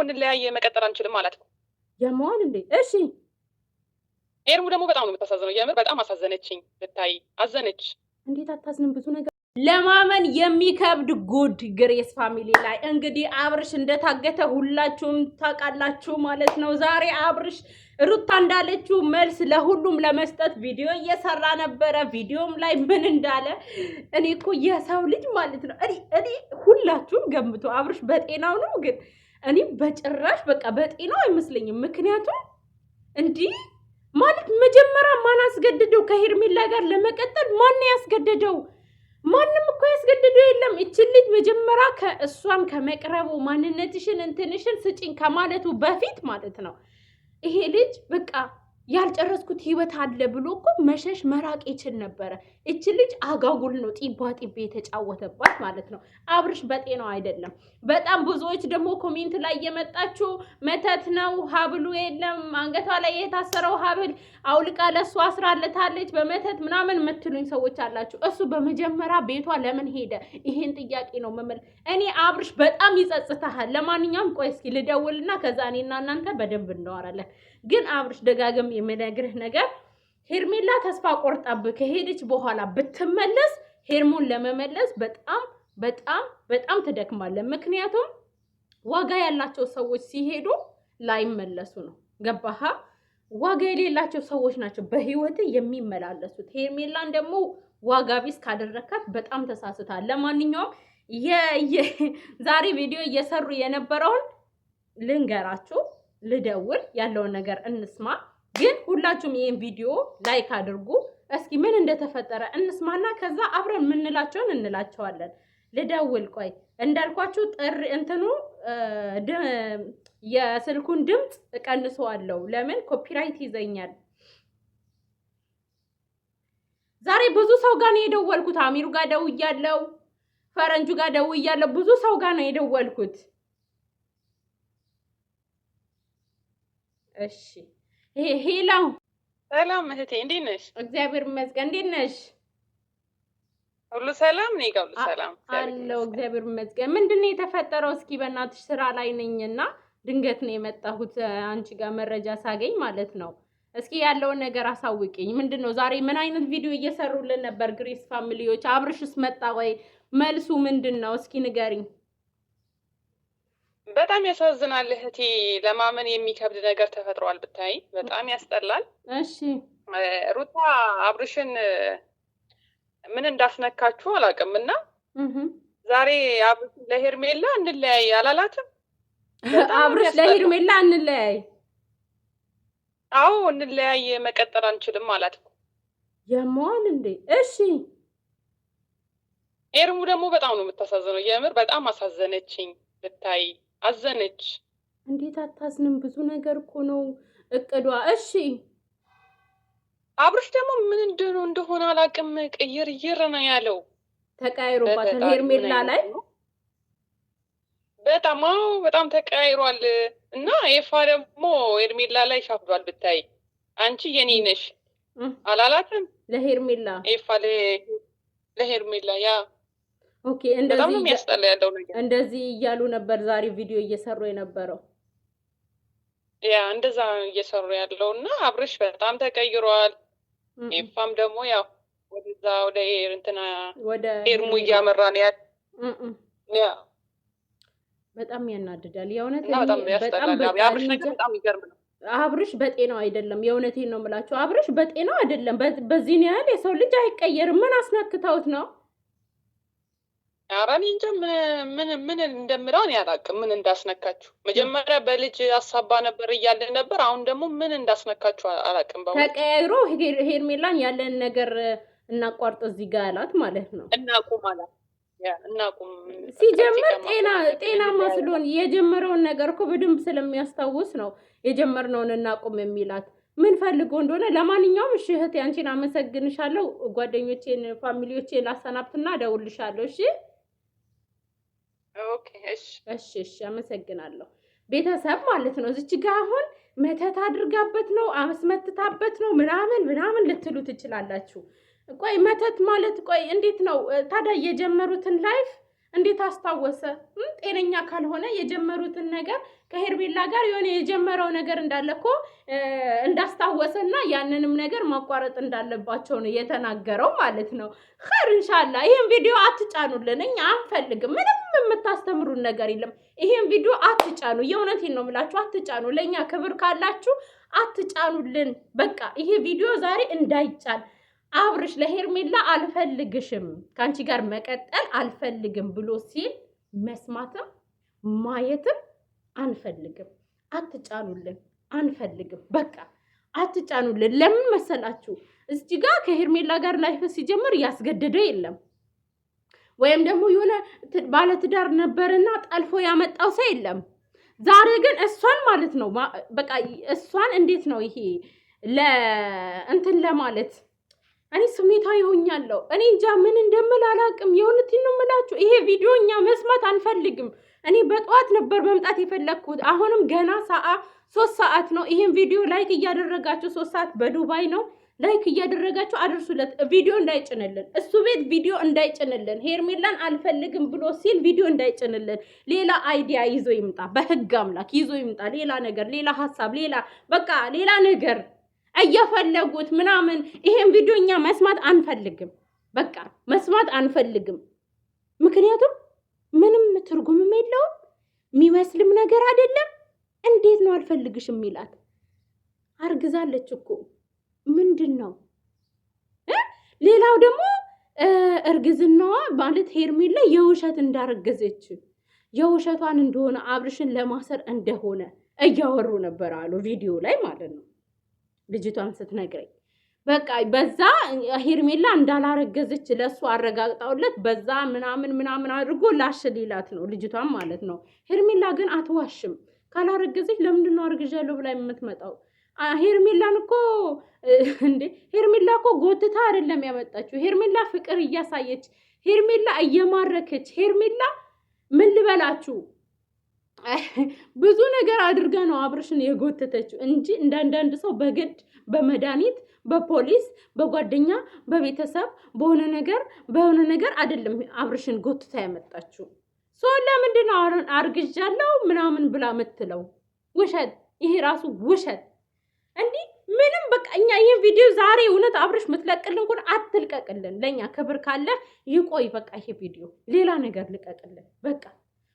እንለያየ መቀጠል አንችልም ማለት ነው። ያማዋል እንዴ? እሺ ኤርሙ ደግሞ በጣም ነው የምታሳዝነው። የምር በጣም አሳዘነችኝ። ብታይ አዘነች። እንዴት አታዝንም? ብዙ ነገር ለማመን የሚከብድ ጉድ ግሬስ ፋሚሊ ላይ እንግዲህ አብርሽ እንደታገተ ሁላችሁም ታውቃላችሁ ማለት ነው። ዛሬ አብርሽ ሩታ እንዳለችው መልስ ለሁሉም ለመስጠት ቪዲዮ እየሰራ ነበረ። ቪዲዮም ላይ ምን እንዳለ እኔ እኮ የሰው ልጅ ማለት ነው እኔ ሁላችሁም ገምቱ። አብርሽ በጤናው ነው? ግን እኔ በጭራሽ በቃ በጤናው አይመስለኝም። ምክንያቱም እንዲህ ማለት መጀመሪያ ማን አስገደደው ከሄርሜላ ጋር ለመቀጠል? ማን ያስገደደው? ማንም እኮ ያስገደደው የለም። እቺ ልጅ መጀመሪያ ከእሷን ከመቅረቡ ማንነትሽን እንትንሽን ስጪኝ ከማለቱ በፊት ማለት ነው ይሄ ልጅ በቃ ያልጨረስኩት ህይወት አለ ብሎ እኮ መሸሽ መራቅ ይችል ነበረ። እቺ ልጅ አጋጉል ነው ጢባ ጢቤ የተጫወተባት ማለት ነው። አብርሽ በጤናው አይደለም። በጣም ብዙዎች ደግሞ ኮሜንት ላይ እየመጣችሁ መተት ነው፣ ሀብሉ የለም፣ አንገቷ ላይ የታሰረው ሀብል አውልቃ ለእሱ አስራለታለች በመተት ምናምን የምትሉኝ ሰዎች አላችሁ። እሱ በመጀመሪያ ቤቷ ለምን ሄደ? ይሄን ጥያቄ ነው መመል። እኔ አብርሽ በጣም ይጸጽታሃል። ለማንኛውም ቆይ እስኪ ልደውልና ከዛ እኔና እናንተ በደንብ እናወራለን። ግን አብርሽ ደጋግም የምነግርህ ነገር ሄርሜላ ተስፋ ቆርጣብህ ከሄደች በኋላ ብትመለስ ሄርሞን ለመመለስ በጣም በጣም በጣም ትደክማለህ። ምክንያቱም ዋጋ ያላቸው ሰዎች ሲሄዱ ላይመለሱ ነው። ገባሃ? ዋጋ የሌላቸው ሰዎች ናቸው በህይወት የሚመላለሱት። ሄርሜላን ደግሞ ዋጋ ቢስ ካደረካት በጣም ተሳስታል። ለማንኛውም ዛሬ ቪዲዮ እየሰሩ የነበረውን ልንገራችሁ። ልደውል ያለውን ነገር እንስማ። ግን ሁላችሁም ይሄን ቪዲዮ ላይክ አድርጉ። እስኪ ምን እንደተፈጠረ እንስማና ከዛ አብረን ምንላቸውን እንላቸዋለን። ልደውል ቆይ እንዳልኳችሁ ጥሪ እንትኑ የስልኩን ድምጽ እቀንሰዋለሁ። ለምን ኮፒራይት ይዘኛል። ዛሬ ብዙ ሰው ጋር ነው የደወልኩት። አሚሩ ጋር ደውያለሁ፣ ፈረንጁ ጋር ደውያለሁ፣ ብዙ ሰው ጋር ነው የደወልኩት። እሺ ሄሎ፣ ሰላም እህቴ፣ እንዴት ነሽ? እግዚአብሔር ይመስገን። እንዴት ነሽ? ሁሉ ሰላም ነኝ። ሁሉ ሰላም አለው፣ እግዚአብሔር ይመስገን። ምንድነው የተፈጠረው? እስኪ በእናትሽ ስራ ላይ ነኝና ድንገት ነው የመጣሁት አንቺ ጋር መረጃ ሳገኝ ማለት ነው። እስኪ ያለውን ነገር አሳውቂኝ። ምንድነው ዛሬ ምን አይነት ቪዲዮ እየሰሩልን ነበር ግሬስ ፋሚሊዎች? አብርሽስ መጣ ወይ? መልሱ ምንድነው? እስኪ ንገሪኝ። በጣም ያሳዝናል እህቴ። ለማመን የሚከብድ ነገር ተፈጥሯል። ብታይ በጣም ያስጠላል። እሺ ሩታ አብርሽን ምን እንዳስነካችሁ አላውቅም እና ዛሬ አብርሽ ለሄርሜላ እንለያይ አላላትም? አብርሽ ለሄርሜላ እንለያይ፣ አዎ እንለያይ መቀጠል አንችልም አላት። ያማዋል እንዴ? እሺ ኤርሙ ደግሞ በጣም ነው የምታሳዝነው። የምር በጣም አሳዘነችኝ። ብታይ አዘነች። እንዴት አታዝንም? ብዙ ነገር እኮ ነው እቅዷ። እሺ አብርሽ ደግሞ ምን እንደሆነ አላውቅም። ቅይር ነው ያለው። ተቃይሮባታል ሄርሜላ ላይ በጣም ተቃይሯል። እና ኤፋ ደግሞ ሄርሜላ ላይ ሻፍዷል። ብታይ አንቺ የኔ ነሽ አላላትም? ለሄርሜላ ኤፋ ለሄርሜላ ያ ኦኬ። እንደዚህ ነው የሚያስጠላ ያለው ነገር። እንደዚህ እያሉ ነበር ዛሬ ቪዲዮ እየሰሩ የነበረው። ያ እንደዛ እየሰሩ ያለው እና አብርሽ በጣም ተቀይሯል። ኤፋም ደግሞ ያው ወደዛ ወደ እንትና ወደ ኤርሙ እያመራ ነው ያለው። ያ በጣም ያናድዳል። የእውነት በጣም ያስጠላል። አብርሽ ነገር በጣም ይገርም ነው። አብርሽ በጤናው አይደለም። የእውነቴን ነው የምላችሁ። አብርሽ በጤናው አይደለም። በዚህ ነው ያለ የሰው ልጅ አይቀየርም። ምን አስነክተውት ነው? ኧረ እኔ እንጃ ምን እንደምለው እኔ አላውቅም። ምን እንዳስነካችሁ መጀመሪያ በልጅ አሳባ ነበር እያለ ነበር። አሁን ደግሞ ምን እንዳስነካችሁ አላውቅም። ተቀያይሮ ሄርሜላን ያለን ነገር እናቋርጥ እዚህ ጋር አላት ማለት ነው። እናቁም አላት። እናቁም ሲጀምር ጤና መስሎን የጀመረውን ነገር እኮ በደንብ ስለሚያስታውስ ነው የጀመርነውን እናቁም የሚላት። ምን ፈልጎ እንደሆነ። ለማንኛውም እሺ እህቴ አንቺን አመሰግንሻለሁ። ጓደኞቼን ፋሚሊዎቼን ላሰናብትና እደውልልሻለሁ። እሺ ኦኬ እሺ አመሰግናለሁ። ቤተሰብ ማለት ነው እዚች ጋር አሁን መተት አድርጋበት ነው አስመትታበት ነው ምናምን ልትሉ ትችላላችሁ። ቆይ መተት ማለት ቆይ እንዴት ነው ታዲያ? የጀመሩትን ላይፍ እንዴት አስታወሰ? ጤነኛ ካልሆነ የጀመሩትን ነገር ከሄርሜላ ጋር የሆነ የጀመረው ነገር እንዳለ እኮ እንዳስታወሰና ያንንም ነገር ማቋረጥ እንዳለባቸው ነው የተናገረው ማለት ነው። ኸይር ኢንሻአላህ። ይሄን ቪዲዮ አትጫኑልን፣ እኛ አንፈልግም። ምንም የምታስተምሩን ነገር የለም። ይሄን ቪዲዮ አትጫኑ። የእውነቴን ነው የምላችሁ፣ አትጫኑ። ለኛ ክብር ካላችሁ አትጫኑልን። በቃ ይሄ ቪዲዮ ዛሬ እንዳይጫን። አብርሽ ለሄርሜላ አልፈልግሽም፣ ካንቺ ጋር መቀጠል አልፈልግም ብሎ ሲል መስማትም ማየትም አንፈልግም። አትጫኑልን፣ አንፈልግም። በቃ አትጫኑልን። ለምን መሰላችሁ? እዚህ ጋር ከሄርሜላ ጋር ላይፍ ሲጀምር ያስገደደው የለም፣ ወይም ደግሞ የሆነ ባለትዳር ነበርና ጠልፎ ያመጣው ሰው የለም። ዛሬ ግን እሷን ማለት ነው በቃ እሷን እንዴት ነው ይሄ ለእንትን ለማለት እኔ ስሜታዊ ሆኛለሁ። እኔ እንጃ ምን እንደምል አላውቅም። የእውነቴን ነው የምላችሁ። ይሄ ቪዲዮ እኛ መስማት አንፈልግም። እኔ በጠዋት ነበር መምጣት የፈለግኩት። አሁንም ገና 3 ሰዓት ነው። ይሄን ቪዲዮ ላይክ እያደረጋችሁ 3 ሰዓት በዱባይ ነው። ላይክ እያደረጋችሁ አድርሱለት። ቪዲዮ እንዳይጭንልን፣ እሱ ቤት ቪዲዮ እንዳይጭንልን፣ ሄርሜላን አልፈልግም ብሎ ሲል ቪዲዮ እንዳይጭንልን፣ ሌላ አይዲያ ይዞ ይምጣ። በህግ አምላክ ይዞ ይምጣ። ሌላ ነገር፣ ሌላ ሀሳብ፣ በቃ ሌላ ነገር እየፈለጉት ምናምን። ይሄን ቪዲዮ እኛ መስማት አንፈልግም። በቃ መስማት አንፈልግም። ምክንያቱም ምንም ትርጉምም የለውም፣ የሚመስልም ነገር አይደለም። እንዴት ነው አልፈልግሽም የሚላት? አርግዛለች እኮ ምንድን ነው? ሌላው ደግሞ እርግዝናዋ ማለት ሄርሜላ የውሸት እንዳረገዘች የውሸቷን እንደሆነ አብርሽን ለማሰር እንደሆነ እያወሩ ነበር አሉ ቪዲዮ ላይ ማለት ነው። ልጅቷን ስትነግረኝ በቃ በዛ ሄርሜላ እንዳላረገዘች ለሱ አረጋግጣውለት በዛ ምናምን አድርጎ ላሽሊላት ነው ልጅቷን ማለት ነው። ሄርሜላ ግን አትዋሽም። ካላረገዘች ለምንድን ነው አርግዣለሁ ብላ የምትመጣው? ሄርሜላን እኮ ሄርሜላ እኮ ጎትታ አይደለም ያመጣችው። ሄርሜላ ፍቅር እያሳየች፣ ሄርሜላ እየማረከች፣ ሄርሜላ ምን ልበላችሁ ብዙ ነገር አድርጋ ነው አብርሽን የጎተተችው እንጂ እንዳንዳንድ ሰው በግድ በመድኃኒት በፖሊስ በጓደኛ በቤተሰብ በሆነ ነገር አይደለም አብርሽን ጎትታ ያመጣችው። ሶ ለምንድን ነው አርግዣለሁ ምናምን ብላ የምትለው? ውሸት! ይሄ ራሱ ውሸት። እንዲህ ምንም በቃ እኛ ይሄን ቪዲዮ ዛሬ እውነት አብርሽ ምትለቅልን እንኳን አትልቀቅልን። ለኛ ክብር ካለ ይቆይ። በቃ ይሄ ቪዲዮ ሌላ ነገር ልቀቅልን።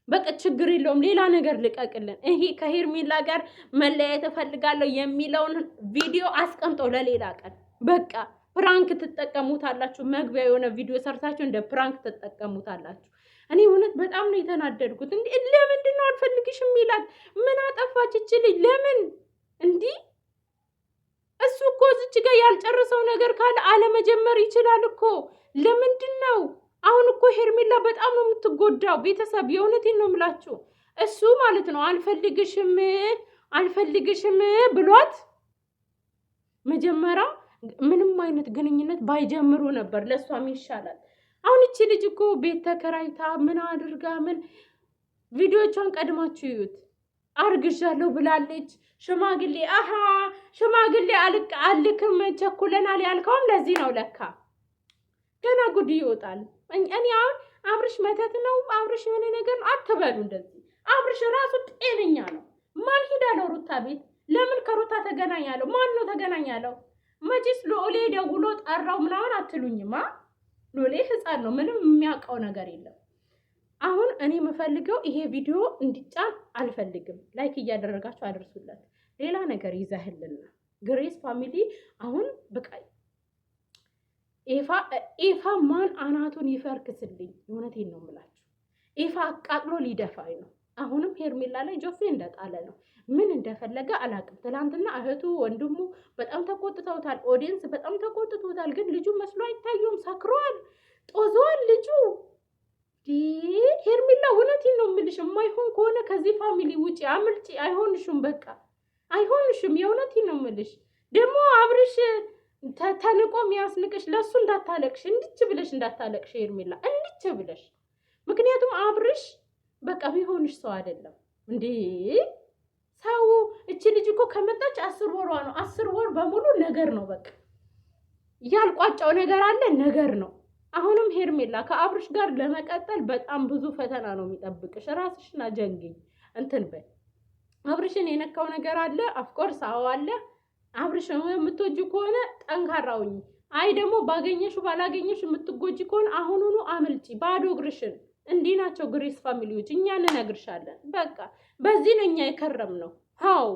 በቃ ችግር የለውም። ሌላ ነገር ልቀቅልን። ይሄ ከሄርሜላ ጋር መለያየት እፈልጋለሁ የሚለውን ቪዲዮ አስቀምጠው ለሌላ ቀን። በቃ ፕራንክ ትጠቀሙታላችሁ። መግቢያ የሆነ ቪዲዮ ሰርታችሁ እንደ ፕራንክ ትጠቀሙታላችሁ። እኔ እውነት በጣም ነው የተናደድኩት። ለምንድን ነው አልፈልግሽም ይላል? ምን አጠፋች እቺ ልጅ? ለምን እንዲህ? እሱ እኮ እዚች ጋር ያልጨረሰው ነገር ካለ አለመጀመር ይችላል እኮ። ለምንድን ነው አሁን እኮ ሄርሜላ በጣም ነው የምትጎዳው። ቤተሰብ የእውነቴን ነው የምላችሁ። እሱ ማለት ነው አልፈልግሽም ብሏት መጀመሪያ ምንም አይነት ግንኙነት ባይጀምሩ ነበር ለሷም ይሻላል። አሁን እቺ ልጅ እኮ ቤት ተከራይታ ምን አድርጋ ቪዲዮቿን ቀድማችሁ ይዩት። አርግዣለሁ ብላለች። ሽማግሌ አልክም ቸኩለናል ያልከውም ለዚህ ነው ለካ። ገና ጉድ ይወጣል። እኔ አሁን አብርሽ መተት ነው አብርሽ የሆነ ነገር ነው አትበሉ እንደዚህ። አብርሽ ራሱ ጤነኛ ነው። ማን ሄዳለው ሩታ ቤት? ለምን ከሩታ ተገናኛለሁ? ማን ነው ተገናኛለሁ? መቼስ ሎሌ ደውሎ ጠራው ምናምን አትሉኝማ። ሎሌ ህፃን ነው፣ ምንም የሚያውቀው ነገር የለም። አሁን እኔ የምፈልገው ይሄ ቪዲዮ እንዲጫን አልፈልግም። ላይክ እያደረጋችሁ አድርሱለት። ሌላ ነገር ይዘህልና ግሬስ ፋሚሊ አሁን በቃ ኤፋ ማን አናቱን ይፈርክስልኝ። እውነቴን ነው የምላችሁ። ኤፋ አቃጥሎ ሊደፋኝ ነው። አሁንም ሄርሜላ ላይ ጆፌ እንደጣለ ነው። ምን እንደፈለገ አላውቅም። ትናንትና እህቱ ወንድሙ በጣም ተቆጥተውታል። ኦዲየንስ በጣም ተቆጥተውታል። ግን ልጁ መስሎ አይታየውም። ሰክሯል፣ ጦዟል ልጁ። ሄርሜላ እውነቴን ነው የምልሽ። የማይሆን ከሆነ ከዚህ ፋሚሊ ውጪ አምልጪ። አይሆንሽም፣ በቃ አይሆንሽም። የእውነቴን ነው የምልሽ። ደግሞ አብርሽ ተንቆ የሚያስንቅሽ ለሱ እንዳታለቅሽ፣ እንድች ብለሽ እንዳታለቅሽ ሄርሜላ፣ እንድች ብለሽ። ምክንያቱም አብርሽ በቃ ቢሆንሽ ሰው አይደለም እንዴ ሰው። እቺ ልጅ እኮ ከመጣች 10 ወሯ ነው። 10 ወር በሙሉ ነገር ነው። በቃ ያልቋጫው ነገር አለ፣ ነገር ነው። አሁንም ሄርሜላ ከአብርሽ ጋር ለመቀጠል በጣም ብዙ ፈተና ነው የሚጠብቅሽ። ራስሽን አጀንግኝ እንትን በይ። አብርሽን የነካው ነገር አለ፣ ኦፍኮርስ አዎ አለ። አብርሽ የምትወጂ ከሆነ ጠንካራውኝ፣ አይ ደግሞ ባገኘሽ ባላገኘሽ የምትጎጂ ከሆነ አሁኑኑ አምልጪ፣ ባዶ እግርሽን። እንዲህ ናቸው ግሬስ ፋሚሊዎች፣ እኛ እንነግርሻለን። በቃ በዚህ ነው እኛ የከረም ነው። አዎ